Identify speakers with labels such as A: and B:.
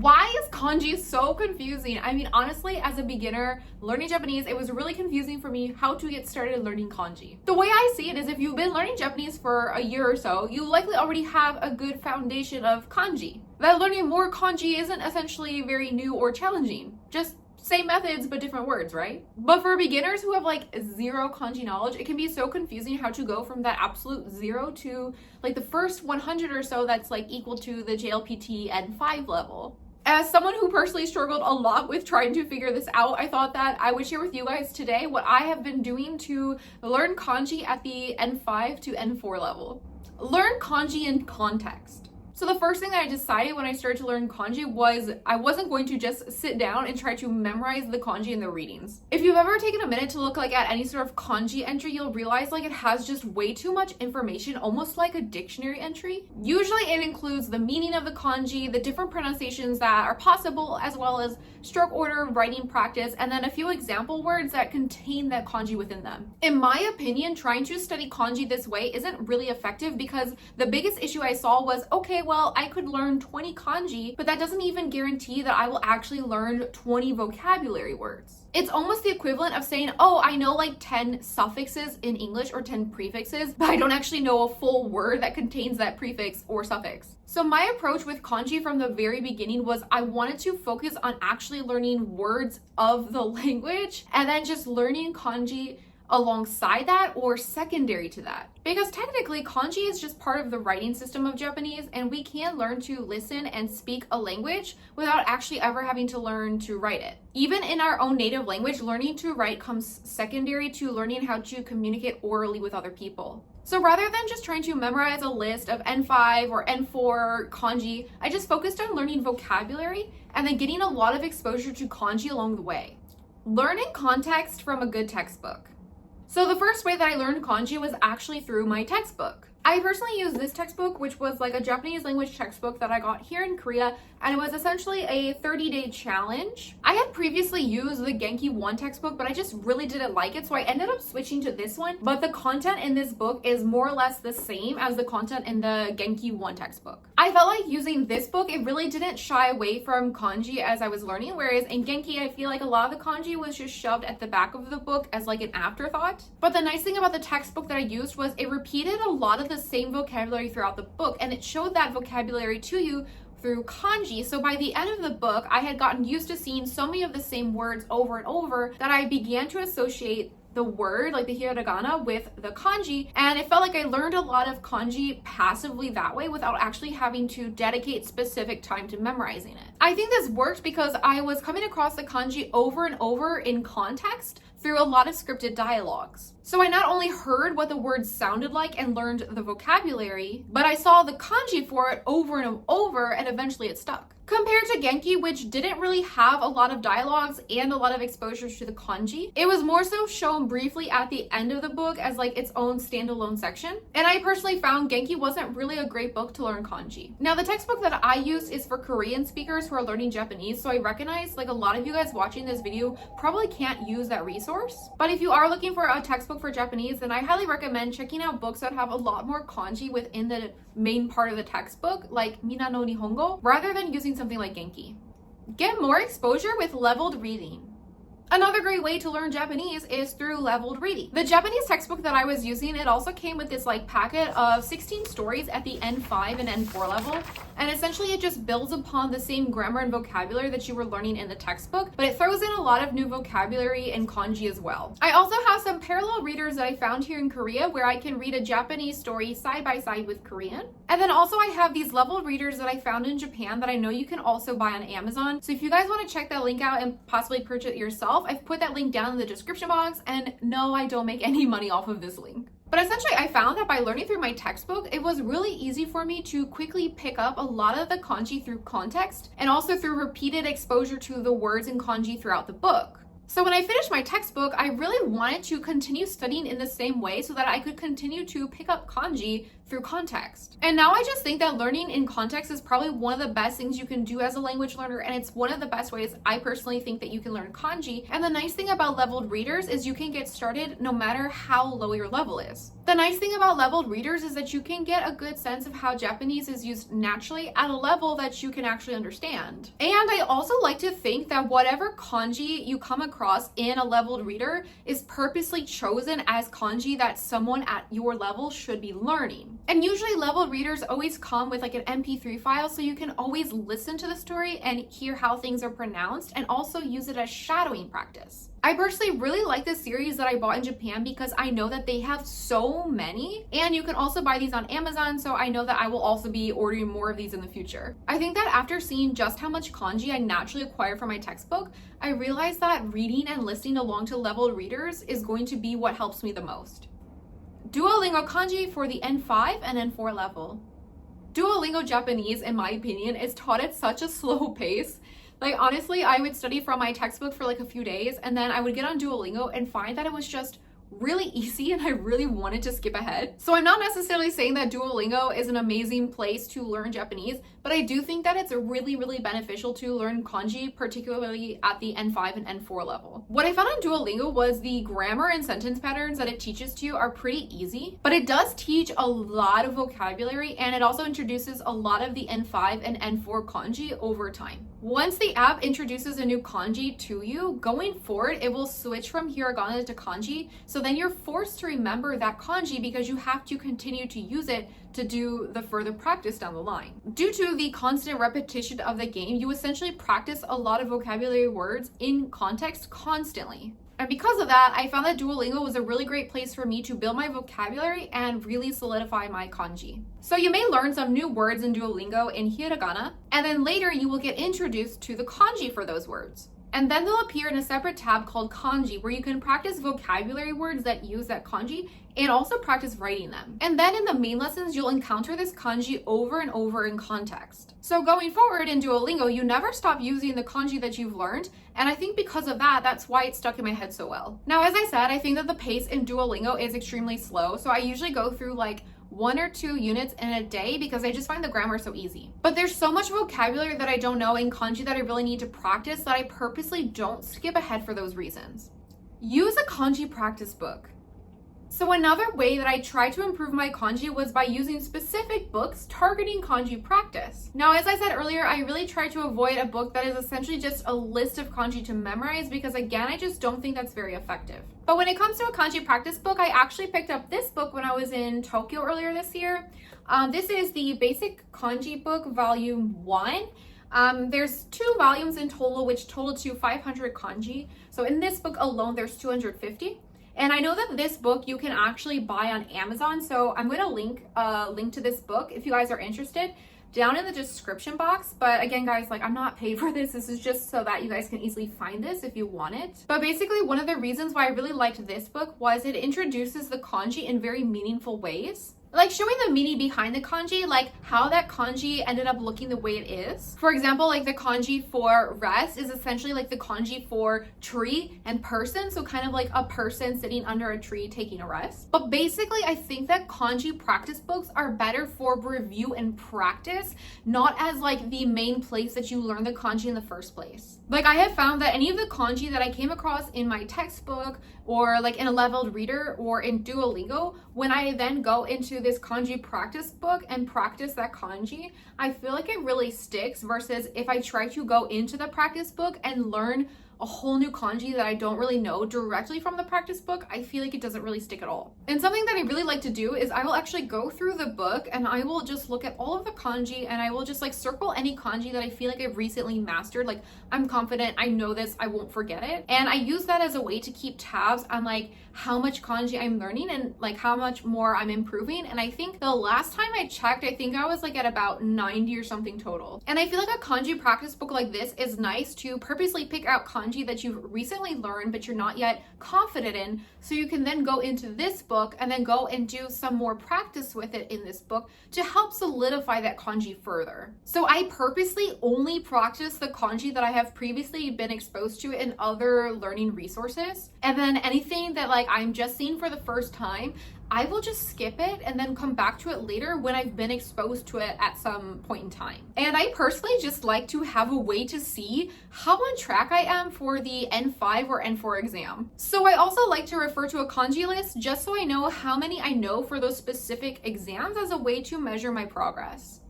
A: Why is kanji so confusing? I mean, honestly, as a beginner learning Japanese, it was really confusing for me how to get started learning kanji. The way I see it is if you've been learning Japanese for a year or so, you likely already have a good foundation of kanji. That learning more kanji isn't essentially very new or challenging. Just same methods but different words, right? But for beginners who have like zero kanji knowledge, it can be so confusing how to go from that absolute zero to like the first 100 or so that's like equal to the JLPT N5 level. As someone who personally struggled a lot with trying to figure this out, I thought that I would share with you guys today what I have been doing to learn kanji at the N5 to N4 level. Learn kanji in context. So the first thing that I decided when I started to learn kanji was I wasn't going to just sit down and try to memorize the kanji in the readings. If you've ever taken a minute to look like at any sort of kanji entry, you'll realize like it has just way too much information, almost like a dictionary entry. Usually it includes the meaning of the kanji, the different pronunciations that are possible, as well as stroke order, writing practice, and then a few example words that contain that kanji within them. In my opinion, trying to study kanji this way isn't really effective because the biggest issue I saw was, okay, well, I could learn 20 kanji, but that doesn't even guarantee that I will actually learn 20 vocabulary words. It's almost the equivalent of saying, oh, I know like 10 suffixes in English or 10 prefixes, but I don't actually know a full word that contains that prefix or suffix. So my approach with kanji from the very beginning was I wanted to focus on actually learning words of the language and then just learning kanji alongside that or secondary to that. Because technically kanji is just part of the writing system of Japanese, and we can learn to listen and speak a language without actually ever having to learn to write it. Even in our own native language, learning to write comes secondary to learning how to communicate orally with other people. So rather than just trying to memorize a list of N5 or N4 kanji, I just focused on learning vocabulary and then getting a lot of exposure to kanji along the way. Learn in context from a good textbook. So the first way that I learned kanji was actually through my textbook. I personally used this textbook, which was like a Japanese language textbook that I got here in Korea, and it was essentially a 30-day challenge. I had previously used the Genki 1 textbook, but I just really didn't like it, so I ended up switching to this one. But the content in this book is more or less the same as the content in the Genki 1 textbook. I felt like using this book, it really didn't shy away from kanji as I was learning, whereas in Genki, I feel like a lot of the kanji was just shoved at the back of the book as like an afterthought. But the nice thing about the textbook that I used was it repeated a lot of the same vocabulary throughout the book, and it showed that vocabulary to you through kanji. So by the end of the book, I had gotten used to seeing so many of the same words over and over that I began to associate the word, like the hiragana, with the kanji, and it felt like I learned a lot of kanji passively that way without actually having to dedicate specific time to memorizing it. I think this worked because I was coming across the kanji over and over in context through a lot of scripted dialogues. So I not only heard what the words sounded like and learned the vocabulary, but I saw the kanji for it over and over, and eventually it stuck. Compared to Genki, which didn't really have a lot of dialogues and a lot of exposure to the kanji, it was more so shown briefly at the end of the book as like its own standalone section. And I personally found Genki wasn't really a great book to learn kanji. Now, the textbook that I use is for Korean speakers who are learning Japanese, so I recognize like a lot of you guys watching this video probably can't use that resource. But if you are looking for a textbook for Japanese, then I highly recommend checking out books that have a lot more kanji within the main part of the textbook, like Mina no Nihongo, rather than using something like Genki. Get more exposure with leveled reading. Another great way to learn Japanese is through leveled reading. The Japanese textbook that I was using, it also came with this like packet of 16 stories at the N5 and N4 level, and essentially it just builds upon the same grammar and vocabulary that you were learning in the textbook, but it throws in a lot of new vocabulary and kanji as well. I also have some parallel readers that I found here in Korea where I can read a Japanese story side by side with Korean. And then also I have these leveled readers that I found in Japan that I know you can also buy on Amazon. So if you guys want to check that link out and possibly purchase it yourself, I've put that link down in the description box, and no, I don't make any money off of this link. But essentially, I found that by learning through my textbook, it was really easy for me to quickly pick up a lot of the kanji through context and also through repeated exposure to the words in kanji throughout the book. So when I finished my textbook, I really wanted to continue studying in the same way so that I could continue to pick up kanji through context. And now I just think that learning in context is probably one of the best things you can do as a language learner, and it's one of the best ways I personally think that you can learn kanji. And the nice thing about leveled readers is you can get started no matter how low your level is. The nice thing about leveled readers is that you can get a good sense of how Japanese is used naturally at a level that you can actually understand. And I also like to think that whatever kanji you come across in a leveled reader is purposely chosen as kanji that someone at your level should be learning. And usually leveled readers always come with like an MP3 file, so you can always listen to the story and hear how things are pronounced and also use it as shadowing practice. I personally really like this series that I bought in Japan because I know that they have so many, and you can also buy these on Amazon, so I know that I will also be ordering more of these in the future. I think that after seeing just how much kanji I naturally acquire from my textbook, I realized that reading and listening along to leveled readers is going to be what helps me the most. Duolingo kanji for the N5 and N4 level. Duolingo Japanese, in my opinion, is taught at such a slow pace. Like, honestly, I would study from my textbook for like a few days, and then I would get on Duolingo and find that it was just really easy and I really wanted to skip ahead. So I'm not necessarily saying that Duolingo is an amazing place to learn Japanese, but I do think that it's really, really beneficial to learn kanji, particularly at the N5 and N4 level. What I found on Duolingo was the grammar and sentence patterns that it teaches to you are pretty easy, but it does teach a lot of vocabulary, and it also introduces a lot of the N5 and N4 kanji over time. Once the app introduces a new kanji to you, going forward, it will switch from hiragana to kanji. So then you're forced to remember that kanji because you have to continue to use it to do the further practice down the line. Due to the constant repetition of the game, you essentially practice a lot of vocabulary words in context constantly. And because of that, I found that Duolingo was a really great place for me to build my vocabulary and really solidify my kanji. So you may learn some new words in Duolingo in hiragana, and then later you will get introduced to the kanji for those words. And then they'll appear in a separate tab called kanji, where you can practice vocabulary words that use that kanji and also practice writing them. And then in the main lessons, you'll encounter this kanji over and over in context. So going forward in Duolingo, you never stop using the kanji that you've learned. And I think because of that, that's why it's stuck in my head so well. Now, as I said, I think that the pace in Duolingo is extremely slow. So I usually go through like 1 or 2 units in a day because I just find the grammar so easy. But there's so much vocabulary that I don't know in kanji that I really need to practice that I purposely don't skip ahead for those reasons. Use a kanji practice book. So another way that I tried to improve my kanji was by using specific books targeting kanji practice. Now, as I said earlier, I really try to avoid a book that is essentially just a list of kanji to memorize because, again, I just don't think that's very effective. But when it comes to a kanji practice book, I actually picked up this book when I was in Tokyo earlier this year. This is the Basic Kanji Book, Volume 1. There's 2 volumes in total, which total to 500 kanji. So in this book alone, there's 250. And I know that this book you can actually buy on Amazon. So I'm going to link to this book if you guys are interested down in the description box. But again, guys, like, I'm not paid for this. This is just so that you guys can easily find this if you want it. But basically, one of the reasons why I really liked this book was it introduces the kanji in very meaningful ways. Like showing the meaning behind the kanji, like how that kanji ended up looking the way it is. For example, like the kanji for rest is essentially like the kanji for tree and person. So kind of like a person sitting under a tree taking a rest. But basically, I think that kanji practice books are better for review and practice, not as like the main place that you learn the kanji in the first place. Like I have found that any of the kanji that I came across in my textbook or like in a leveled reader or in Duolingo, when I then go into this kanji practice book and practice that kanji, I feel like it really sticks versus if I try to go into the practice book and learn a whole new kanji that I don't really know directly from the practice book, I feel like it doesn't really stick at all. And something that I really like to do is I will actually go through the book and I will just look at all of the kanji and I will just like circle any kanji that I feel like I've recently mastered. Like, I'm confident, I know this, I won't forget it. And I use that as a way to keep tabs on like how much kanji I'm learning and like how much more I'm improving. And I think the last time I checked, I think I was like at about 90 or something total. And I feel like a kanji practice book like this is nice to purposely pick out kanji kanji that you've recently learned but you're not yet confident in, so you can then go into this book and then go and do some more practice with it in this book to help solidify that kanji further. So I purposely only practice the kanji that I have previously been exposed to in other learning resources, and then anything that like I'm just seeing for the first time, I will just skip it and then come back to it later when I've been exposed to it at some point in time. And I personally just like to have a way to see how on track I am for the N5 or N4 exam. So I also like to refer to a kanji list just so I know how many I know for those specific exams as a way to measure my progress.